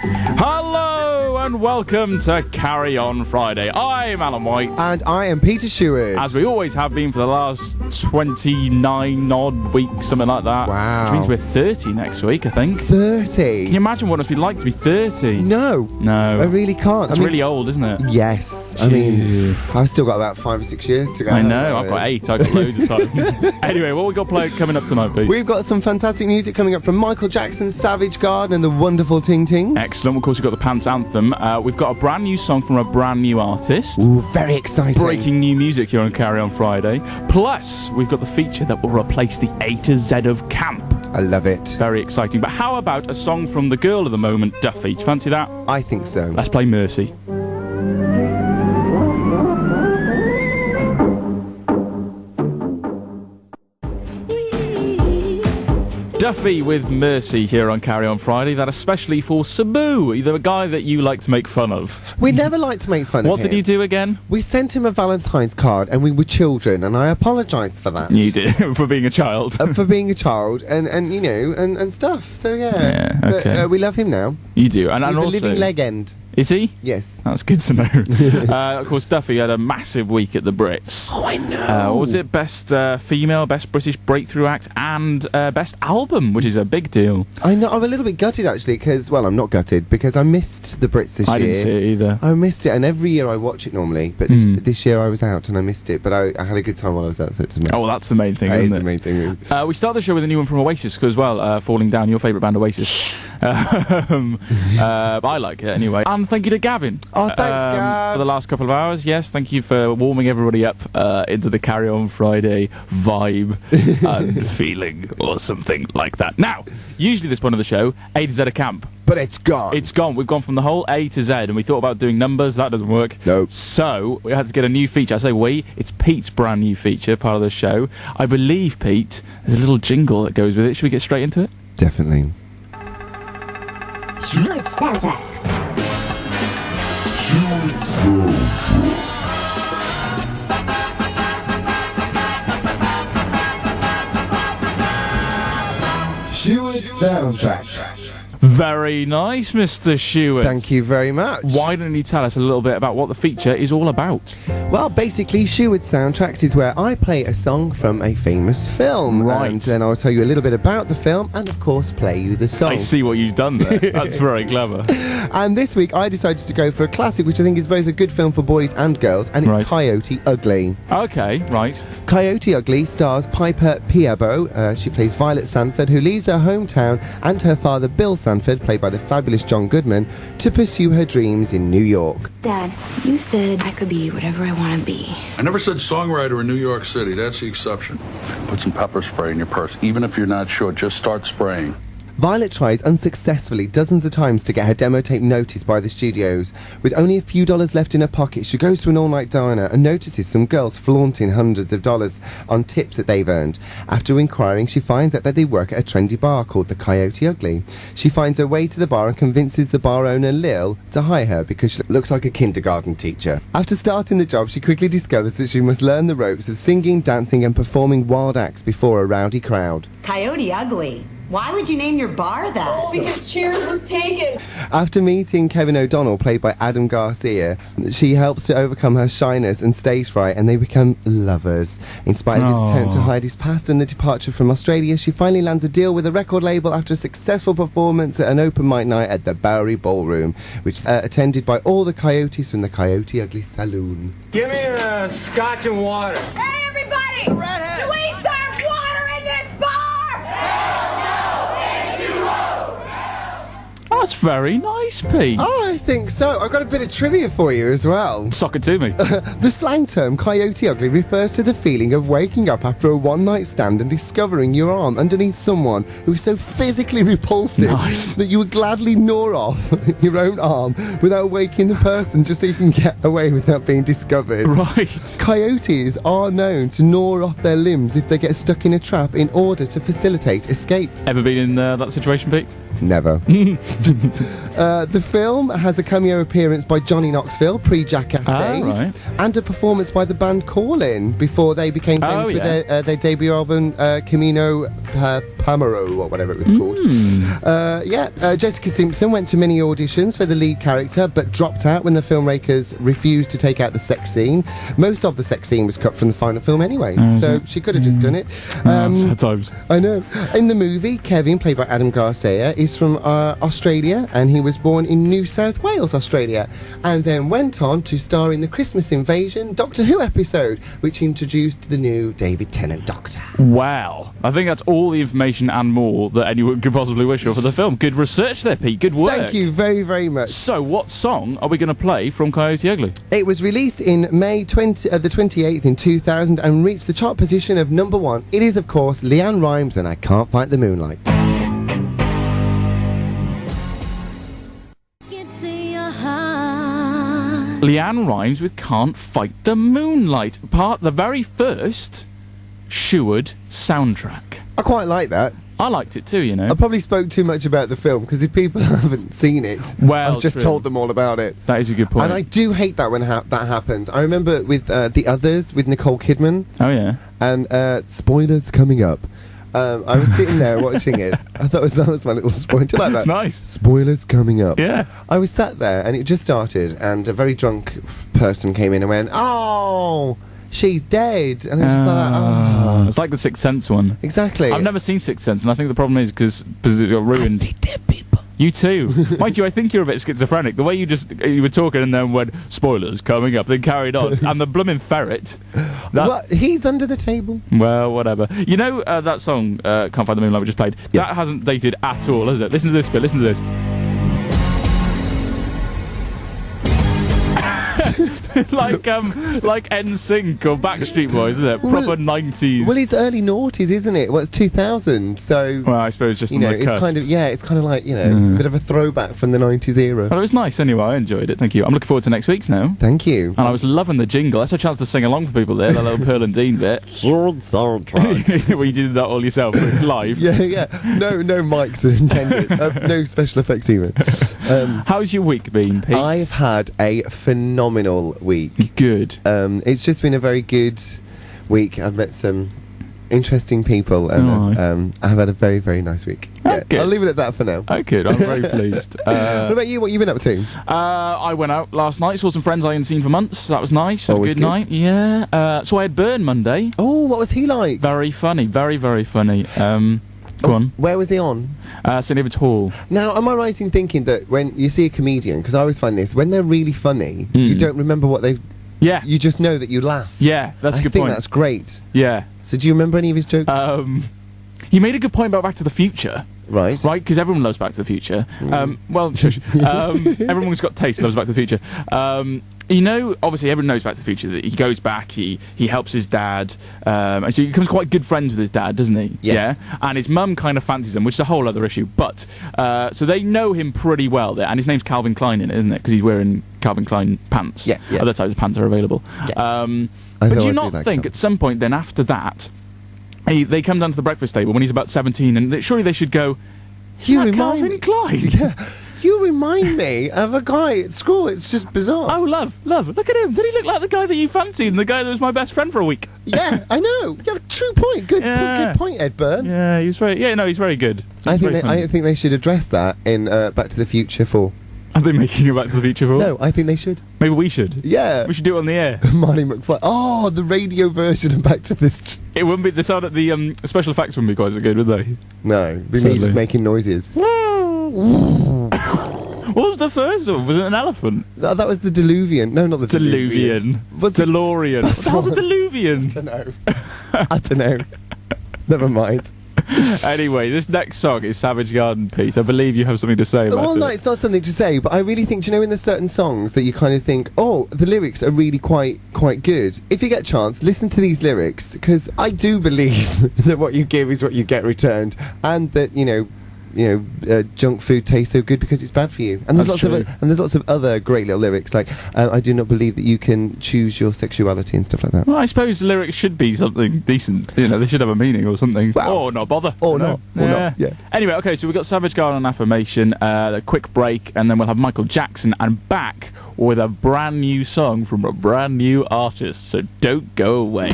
Hello and welcome to Carry On Friday. I'm Alan White. And I am Peter Sheward. As we always have been for the last 29 odd weeks, something like that. Wow. Which means we're 30 next week, I think. 30? Can you imagine what it must be like to be 30? No. No. I really can't. It's really old, isn't it? Yes. I mean, I've still got about 5 or 6 years to go. I know, I've got 8. I've got loads of time. Anyway, what we got coming up tonight, Pete? We've got some fantastic music coming up from Michael Jackson's Savage Garden and the wonderful Ting Tings. Excellent. Of course, we've got the Pants Anthem. We've got a brand new song from a brand new artist. Ooh, very exciting. Breaking new music here on Carry On Friday. Plus, we've got the feature that will replace the A to Z of camp. I love it. Very exciting. But how about a song from the girl of the moment, Duffy? Do you fancy that? I think so. Let's play Mercy. Duffy with Mercy here on Carry On Friday. That especially for Sabu, the guy that you like to make fun of. We never like to make fun of him. What did you do again? We sent him a Valentine's card and we were children, and I apologised for that. You did, for being a child. For being a child and you know, and stuff. So yeah. Yeah, okay. But, we love him now. You do. And He's also, a living legend. Is he? Yes. That's good to know. Of course, Duffy had a massive week at the Brits. Oh, I know. What was it? Best female, best British breakthrough act, and best album, which is a big deal. I know. I'm a little bit gutted, actually, because, well, I'm not gutted, because I missed the Brits this year. I didn't see it either. I missed it, and every year I watch it normally, but this year I was out and I missed it, but I had a good time while I was out, so it doesn't matter. Oh, well, that's the main thing, That isn't is it? the main thing. We start the show with a new one from Oasis as well, Falling Down, your favourite band, Oasis. But I like it anyway. And thank you to Gavin. Oh, thanks, Gav. For the last couple of hours. Yes, thank you for warming everybody up into the Carry On Friday vibe and feeling or something like that. Now, usually this point of the show, A to Z of camp. But it's gone. It's gone. We've gone from the whole A to Z, and we thought about doing numbers. That doesn't work. No. So we had to get a new feature. I say we. It's Pete's brand new feature, part of the show. I believe, Pete, there's a little jingle that goes with it. Should we get straight into it? Definitely. Sheward Soundtrack. Very nice, Mr. Sheward. Thank you very much. Why don't you tell us a little bit about what the feature is all about? Well, basically, Sheward Soundtracks is where I play a song from a famous film. Right. And then I'll tell you a little bit about the film and, of course, play you the song. I see what you've done there. That's very clever. And this week, I decided to go for a classic, which I think is both a good film for boys and girls, and it's Right. Coyote Ugly. Okay, right. Coyote Ugly stars Piper Piabo. She plays Violet Sanford, who leaves her hometown and her father, Bill Sanford, played by the fabulous John Goodman, to pursue her dreams in New York. Dad, you said I could be whatever I want to be. I never said songwriter in New York City. That's the exception. Put some pepper spray in your purse. Even if you're not sure, just start spraying. Violet tries unsuccessfully dozens of times to get her demo tape noticed by the studios. With only a few dollars left in her pocket, she goes to an all-night diner and notices some girls flaunting hundreds of dollars on tips that they've earned. After inquiring, she finds out that they work at a trendy bar called the Coyote Ugly. She finds her way to the bar and convinces the bar owner, Lil, to hire her because she looks like a kindergarten teacher. After starting the job, she quickly discovers that she must learn the ropes of singing, dancing and performing wild acts before a rowdy crowd. Coyote Ugly. Why would you name your bar that? Because Cheers was taken. After meeting Kevin O'Donnell, played by Adam Garcia, she helps to overcome her shyness and stage fright, and they become lovers. In spite of his attempt to hide his past and the departure from Australia, she finally lands a deal with a record label after a successful performance at an open mic night at the Bowery Ballroom, which is attended by all the coyotes from the Coyote Ugly Saloon. Give me a scotch and water. Hey, everybody! Do we serve water in this bar? That's very nice, Pete. Oh, I think so. I've got a bit of trivia for you as well. Sock it to me. The slang term Coyote Ugly refers to the feeling of waking up after a one-night stand and discovering your arm underneath someone who is so physically repulsive that you would gladly gnaw off your own arm without waking the person just so you can get away without being discovered. Right. Coyotes are known to gnaw off their limbs if they get stuck in a trap in order to facilitate escape. Ever been in that situation, Pete? Never. The film has a cameo appearance by Johnny Knoxville, pre-Jackass days, right. and a performance by the band Callin before they became famous with their debut album, Camino Pamaro, or whatever it was called. Jessica Simpson went to many auditions for the lead character, but dropped out when the filmmakers refused to take out the sex scene. Most of the sex scene was cut from the final film anyway, so she could have just done it. Sad times. I know. In the movie, Kevin, played by Adam Garcia, is from Australia, and he was born in New South Wales, Australia, and then went on to star in the Christmas Invasion Doctor Who episode, which introduced the new David Tennant Doctor. Wow. I think that's all the information and more that anyone could possibly wish for the film. Good research there, Pete. Good work. Thank you very, very much. So, what song are we going to play from Coyote Ugly? It was released in May the 28th in 2000 and reached the chart position of number 1. It is, of course, Leanne Rimes and I Can't Fight the Moonlight. Leanne Rimes with Can't Fight the Moonlight, the very first Sherwood soundtrack. I quite like that. I liked it too, you know. I probably spoke too much about the film, because if people haven't seen it, well, I've just told them all about it. That is a good point. And I do hate that when that happens. I remember with The Others, with Nicole Kidman. Oh, yeah. And spoilers coming up. I was sitting there watching it. I thought that was my little spoiler. Do you like that? It's nice. Spoilers coming up. Yeah. I was sat there, and it just started, and a very drunk person came in and went, "Oh, she's dead," and I was just like, "Oh." It's like the Sixth Sense one. Exactly. I've never seen Sixth Sense, and I think the problem is because it got ruined. I see dead people. You too. Mind you, I think you're a bit schizophrenic. The way you were talking and then went, spoilers coming up, then carried on. And the blooming ferret. What? He's under the table. Well, whatever. You know that song, Can't Find the Moonlight, we just played? Yes. That hasn't dated at all, has it? Listen to this bit, listen to this. like NSYNC or Backstreet Boys, isn't it? Proper 90s. Well, it's early noughties, isn't it? Well, it's 2000, so... Well, I suppose just you know, it's kind of, it's kind of like, you know, a bit of a throwback from the 90s era. But it was nice anyway, I enjoyed it, thank you. I'm looking forward to next week's now. Thank you. And I was loving the jingle. That's a chance to sing along for people there, that little Pearl and Dean bit. Well, you did that all yourself, live. Yeah. No mics are intended. No special effects even. How's your week been, Pete? I've had a phenomenal week. Good. It's just been a very good week. I've met some interesting people, and I've had a very, very nice week. Good. I'll leave it at that for now. Oh, good. I'm very pleased. What about you? What you been up to? I went out last night, saw some friends I hadn't seen for months. That was nice. Had a Always good good. night. Yeah. So I had Burn Monday. Oh, what was he like? Very funny. Very, very funny. Go on. Where was he on? St. David's Hall. Now, am I right in thinking that when you see a comedian, because I always find this, when they're really funny, you don't remember what they've... Yeah. You just know that you laugh. Yeah, that's a good point. I think that's great. Yeah. So do you remember any of his jokes? He made a good point about Back to the Future. Right. Because everyone loves Back to the Future. Well, shush. Everyone's got taste, loves Back to the Future. You know, obviously everyone knows Back to the Future, that he goes back, he helps his dad, and so he becomes quite good friends with his dad, doesn't he? Yes. Yeah? And his mum kind of fancies him, which is a whole other issue, but, so they know him pretty well there, and his name's Calvin Klein in it, isn't it? Because he's wearing Calvin Klein pants. Yeah. Other types of pants are available. Yeah. But do you not think at some point then after that, they come down to the breakfast table when he's about 17, and surely they should go, Calvin Klein? Yeah. You remind me of a guy at school. It's just bizarre. Oh, love. Look at him. Did he look like the guy that you fancied and the guy that was my best friend for a week? Yeah, I know. Yeah, true point. Good point, Ed Byrne. Yeah, he's very. Yeah, no, he's very good. I think they should address that in Back to the Future 4. Are they making a Back to the Future 4? No, I think they should. Maybe we should. Yeah. We should do it on the air. Marty McFly. Oh, the radio version of Back to this. It wouldn't be the sound of the special effects wouldn't be quite so good, would they? No, it'd be me Sadly. just making noises. What was the first one? Was it an elephant? That was the Diluvian. No, not the Diluvian. What's DeLorean. What the hell's a Diluvian? I don't know. I don't know. Never mind. Anyway, this next song is Savage Garden, Pete. I believe you have something to say about it. Well, no, it's not something to say, but I really think, do you know, in there's certain songs that you kind of think, oh, the lyrics are really quite good. If you get a chance, listen to these lyrics, because I do believe that what you give is what you get returned, and that, you know, junk food tastes so good because it's bad for you. And there's lots of other great little lyrics like I do not believe that you can choose your sexuality and stuff like that. Well, I suppose the lyrics should be something decent. They should have a meaning or something. Well, or not bother. Or not. Yeah. Anyway, okay, so we've got Savage Garden and Affirmation, a quick break, and then we'll have Michael Jackson and back with a brand new song from a brand new artist. So don't go away.